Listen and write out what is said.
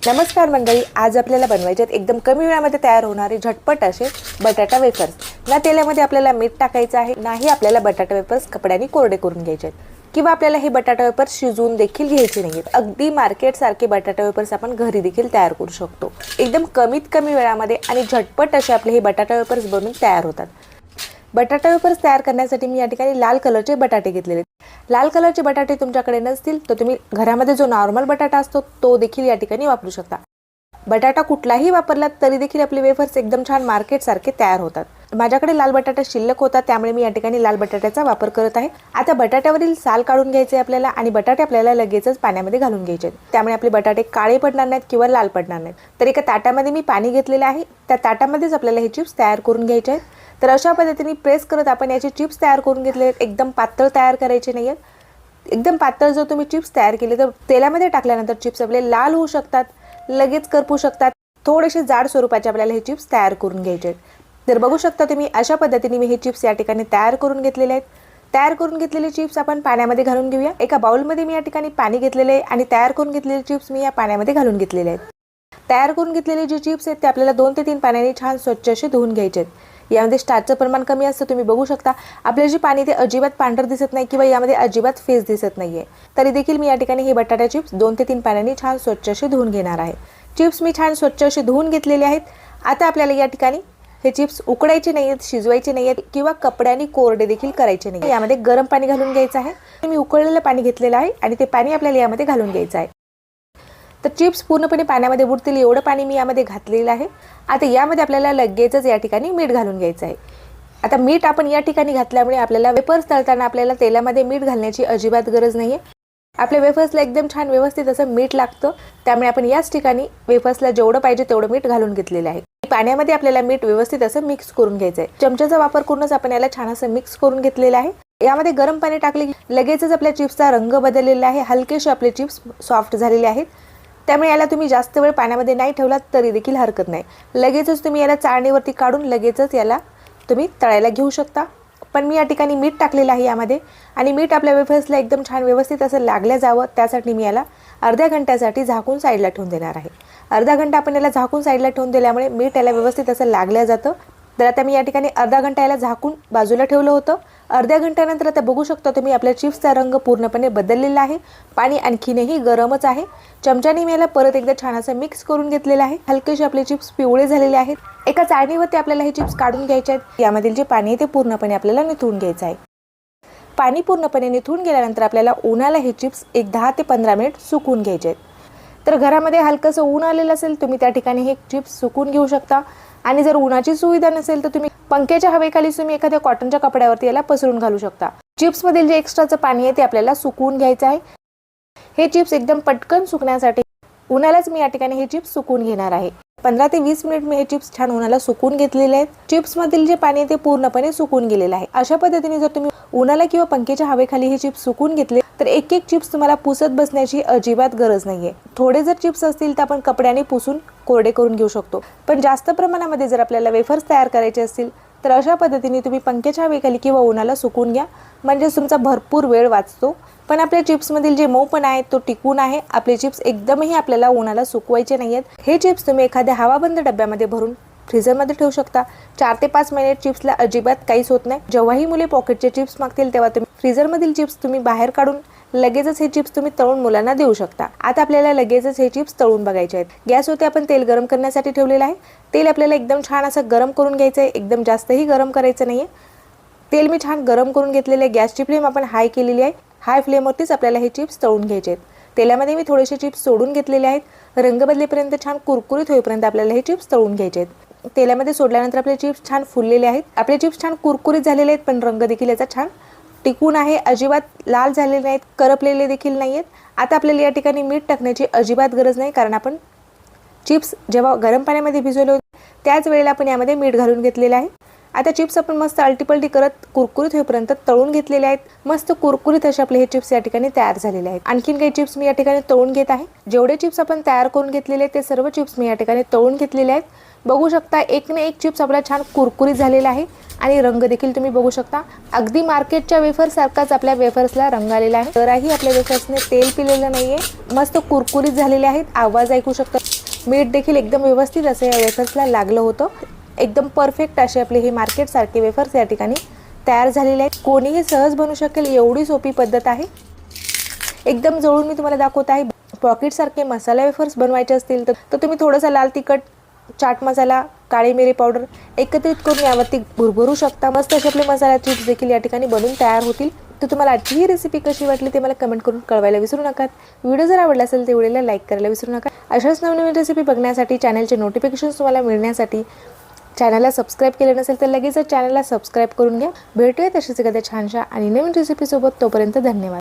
नमस्कार मंडळी, आज आपल्याला बनवायचे आहेत एकदम कमी वेळामध्ये तयार होणारे झटपट असे बटाटा वेफर्स। ना तेलामध्ये आपल्याला मीठ टाकायचं आहे, नाही आपल्याला बटाटा वेफर्स कपड्याने कोरडे करून घ्यायचे आहेत किंवा आपल्याला हे बटाटा वेफर्स शिजवून देखील घ्यायचे नाहीत। अगदी मार्केट सारखे बटाटा वेफर्स आपण घरी देखील तयार करू शकतो। एकदम कमीत कमी वेळामध्ये आणि झटपट असे आपले हे बटाटा वेफर्स बनून तयार होतात। बटाटा वेफर्स तयार करण्यासाठी मी या ठिकाणी लाल कलरचे बटाटे घेतलेले आहेत। लाल कलरचे बटाटे तुमच्याकडे नसतील तर तुम्ही घरामध्ये जो नॉर्मल बटाटा असतो तो देखील या ठिकाणी वापरू शकता। बटाटा कुठलाही वापरला तरी देखील आपले वेफर्स एकदम छान मार्केट सारखे तयार होतात। माझ्याकडे लाल बटाटा शिल्लक होता त्यामुळे मी या ठिकाणी लाल बटाट्याचा वापर करत आहे। आता बटाट्यावरील साल काढून घ्यायचे आपल्याला आणि बटाटे आपल्याला लगेचच पाण्यामध्ये घालून घ्यायचे। त्यामुळे आपले बटाटे काळे पडणार नाहीत किंवा लाल पडणार नाहीत। तर एका ताटामध्ये मी पाणी घेतलेले आहे, त्या ताटामध्येच आपल्याला हे चिप्स तयार करून घ्यायचे आहेत। तर अशा पद्धतीने प्रेस करत आपण याचे चिप्स तयार करून घेतले आहेत। एकदम पातळ तयार करायचे नाहीत। एकदम पातळ जर तुम्ही चिप्स तयार केले तर तेलामध्ये टाकल्यानंतर चिप्स आपले लाल होऊ शकतात, लगेच करपू शकतात। थोडेसे जाड स्वरूपाचे आपल्याला हे चिप्स तयार करून घ्यायचे आहेत। तर बघू शकता तुम्ही अशा पद्धतीने मी हे चिप्स या ठिकाणी तयार करून घेतलेले आहेत। तयार करून घेतलेले चिप्स आपण पाण्यामध्ये घालून घेऊया। एका बाउलमध्ये मी या ठिकाणी पाणी घेतलेले आहे आणि तयार करून घेतलेले चिप्स मी या पाण्यामध्ये घालून घेतलेले आहेत। तयार करून घेतलेले जे चिप्स आहेत ते आपल्याला 2 ते 3 पाण्याने छान स्वच्छ असे धुवून घ्यायचे आहेत। यामध्ये स्टार्चचं प्रमाण कमी असतं, तुम्ही बघू शकता। आपले जे पाणी ते अजिबात पांढर दिसत नाही किंवा यामध्ये अजिबात फेस दिसत नाहीये। तरी देखील मी या ठिकाणी हे बटाटा चिप्स 2 ते 3 पाण्याने छान स्वच्छ असे धुवून घेणार आहे। चिप्स मी छान स्वच्छ असे धुवून घेतलेले आहेत। आता आपल्याला या ठिकाणी हे चिप्स उकडायचे नाहीत, शिजवायचे नाहीत किंवा कपड्याने कोरडे देखील करायचे नाही। यामध्ये गरम पाणी घालून घ्यायचं आहे। मी उकळलेलं पाणी घेतलेलं आहे आणि ते पाणी आपल्याला यामध्ये घालून घ्यायचं आहे। तर चिप्स पूर्णपणे पाण्यामध्ये बुडतील एवढं पाणी मी यामध्ये घातलेलं आहे। आता यामध्ये आपल्याला लगेचच या ठिकाणी मीठ घालून घ्यायचं आहे। आता मीठ आपण या ठिकाणी घातल्यामुळे आपल्याला वेफर्स तळताना आपल्याला तेलामध्ये मीठ घालण्याची अजिबात गरज नाहीये। आपल्या वेफर्सला एकदम छान व्यवस्थित असं मीठ लागतं, त्यामुळे आपण याच ठिकाणी वेफर्सला जेवढं पाहिजे तेवढं मीठ घालून घेतलेलं आहे। पाण्यामध्ये आपल्याला मीठ व्यवस्थित असं मिक्स करून घ्यायचं आहे। चमच्याचा वापर करूनच आपण याला छान असं मिक्स करून घेतलेलं आहे। यामध्ये गरम पाणी टाकले की लगेचच आपल्या चिप्सचा रंग बदललेला आहे, हलकेसे आपले चिप्स सॉफ्ट झालेले आहेत। त्यामुळे याला तुम्ही जास्त वेळ पाण्यामध्ये नाही ठेवलात तरी देखील हरकत नाही। लगेचच तुम्ही याला चाळणीवरती काढून लगेचच याला तुम्ही तळायला घेऊ शकता। पण मी या ठिकाणी मीठ टाकलेलं आहे यामध्ये आणि मीठ आपल्या वेफर्सला एकदम छान व्यवस्थित असं लागल्या जावं त्यासाठी मी याला अर्ध्या घंट्यासाठी झाकून साईडला ठेवून देणार आहे। अर्धा घंटा आपण याला झाकून साईडला ठेवून दिल्यामुळे मीठ याला व्यवस्थित असं लागल्या जातं। तर आता मी या ठिकाणी अर्धा घंटा याला झाकून बाजूला ठेवलं होतं। अर्ध्या घंट्यानंतर आता बघू शकता तुम्ही आपल्या चिप्सचा रंग पूर्णपणे बदललेला आहे। पाणी आणखीनही गरमच आहे। चमच्याने मी याला परत एकदा छान असं मिक्स करून घेतलेलं आहे। हलकेसे आपले चिप्स पिवळे झालेले आहेत। एका चाळणीवरती आपल्याला हे चिप्स काढून घ्यायचे आहेत। यामधील जे पाणी आहे ते पूर्णपणे आपल्याला निथळून घ्यायचं आहे। पाणी पूर्णपणे निथळून गेल्यानंतर आपल्याला उन्हाला हे चिप्स एक 10 ते 15 मिनिट सुकवून घ्यायचे आहेत। तर घरामध्ये हलकंसं ऊन आलेलं असेल तुम्ही त्या ठिकाणी हे चिप्स सुकवून घेऊ शकता। आणि जर उन्हाची सुविधा नसेल तर तुम्ही पंख्याच्या हवेखाली तुम्ही एखाद्या कॉटनच्या कपड्यावरती याला पसरून घालू शकता। चिप्स मधील जे एक्स्ट्राचं पाणी आहे ते आपल्याला सुकवून घ्यायचं आहे। हे चिप्स एकदम पटकन सुकण्यासाठी उन्हालाच मी या ठिकाणी हे चिप्स सुकवून घेणार आहे। 15 ते 20 मिनिट मी हे चिप्स छान उन्हाला सुकवून घेतलेले आहेत। चिप्स मधील जे पाणी आहे ते पूर्णपणे सुकून गेलेलं आहे। अशा पद्धतीने जर तुम्ही उन्हाला किंवा पंख्याच्या हवेखाली हे चिप्स सुकवून घेतले तर एक एक चिप्स तुम्हाला पुसत बसण्याची अजिबात गरज नाहीये। थोडे जर चिप्स असतील तर आपण कपड्याने पुसून कोरडे करून घेऊ शकतो, पण जास्त प्रमाणामध्ये जर आपल्याला वेफर्स तयार करायचे असतील तर अशा पद्धतीने तुम्ही पंख्याच्या हवेखाली किंवा उन्हाला सुकवून घ्या, म्हणजे तुमचा भरपूर वेळ वाचतो। पण आपल्या चिप्समधील जे मऊपणा आहे तो टिकून आहे। आपले चिप्स एकदमही आपल्याला उन्हाला सुकवायचे नाहीयेत। हे चिप्स तुम्ही एखाद्या हवाबंद डब्यामध्ये भरून फ्रीझरमध्ये ठेवू शकता। 4 ते 5 महिने चिप्सला अजिबात काहीच होत नाही। जेव्हाही मुले पॉकेटचे चिप्स मागतील तेव्हा तुम्ही फ्रीझरमधील चिप्स तुम्ही बाहेर काढून लगेचच हे चिप्स तुम्ही तळून मुलांना देऊ शकता। आता आपल्याला लगेचच हे चिप्स तळून बघायचे आहेत। गॅसवरती आपण तेल गरम करण्यासाठी ठेवलेलं आहे। तेल आपल्याला एकदम छान असं गरम करून घ्यायचं आहे, एकदम जास्तही गरम करायचं नाहीये। तेल मी छान गरम करून घेतलेले आहे। गॅसची फ्लेम आपण हाय केलेली आहे। हाय फ्लेमवरतीच आपल्याला हे चिप्स तळून घ्यायचे आहेत। तेलामध्ये मी थोडेसे चिप्स सोडून घेतलेले आहेत। रंग बदलेपर्यंत छान कुरकुरीत होईपर्यंत आपल्याला हे चिप्स तळून घ्यायचे आहेत। तेलामध्ये सोडल्यानंतर आपले चिप्स छान फुललेले आहेत। आपले चिप्स छान कुरकुरीत झालेले आहेत, पण रंग देखील याचा छान टिकून आहे। अजिबात लाल झालेले नाहीत, करपलेले देखील नाहीयेत। आता आपल्याला या ठिकाणी मीठ टाकण्याची अजिबात गरज नाही, कारण आपण चिप्स जेव्हा गरम पाण्यामध्ये भिजवले होते त्याच वेळेला आपण यामध्ये मीठ घालून घेतलेलं आहे। आता चिप्स आपण मस्त अल्टीपल्टी करत कुरकुरीत होईपर्यंत तळून घेतलेले आहेत। मस्त कुरकुरीत असे आपले हे चिप्स या ठिकाणी तयार झालेले आहेत। आणखीन काही चिप्स मी या ठिकाणी तळून घेत आहे। जेवढे चिप्स आपण तयार करून घेतलेले ते सर्व चिप्स मी या ठिकाणी तळून घेतलेले आहेत। बघू शकता एक ना एक चिप्स आपला छान कुरकुरीत झालेला आहे आणि रंग देखील तुम्ही बघू शकता अगदी मार्केटच्या वेफर सारखाच आपल्या वेफर्सला रंग आलेला आहे। जराही आपल्या वेफर्सने तेल पिलेलं नाहीये, मस्त कुरकुरीत झालेले आहेत। आवाज ऐकू शकता, मीठ देखील एकदम व्यवस्थित असे या वेफर्सला लागलं होतं। एकदम परफेक्ट असे आपले हे मार्केट सारखे वेफर्स या ठिकाणी तयार झालेले आहेत। कोणीही सहज बनवू शकेल एवढी सोपी पद्धत आहे। एकदम जवळून मी तुम्हाला दाखवत आहे। पॉकेट सारखे मसाला वेफर्स बनवायचे असतील तर तुम्ही थोडासा लाल तिखट, चाट मसाला, काळी मिरी पावडर एकत्रित करून यावरती भुरभरू शकता। मस्त असे आपले मसाला चिप्स देखील या ठिकाणी बनवून तयार होतील। तर तुम्हाला आजची ही रेसिपी कशी वाटली ते मला कमेंट करून कळवायला विसरू नका। व्हिडिओ जर आवडला असेल तर व्हिडिओला लाईक करायला विसरू नका। अशाच नवनवीन रेसिपी बघण्यासाठी, चॅनलचे नोटिफिकेशन्स तुम्हाला मिळण्यासाठी चॅनलला सबस्क्राईब केलं नसेल तर लगेच चॅनलला सबस्क्राईब करून घ्या। भेटूया तशीच एखाद्या छानशा आणि नवीन रेसिपी सोबत। तोपर्यंत धन्यवाद।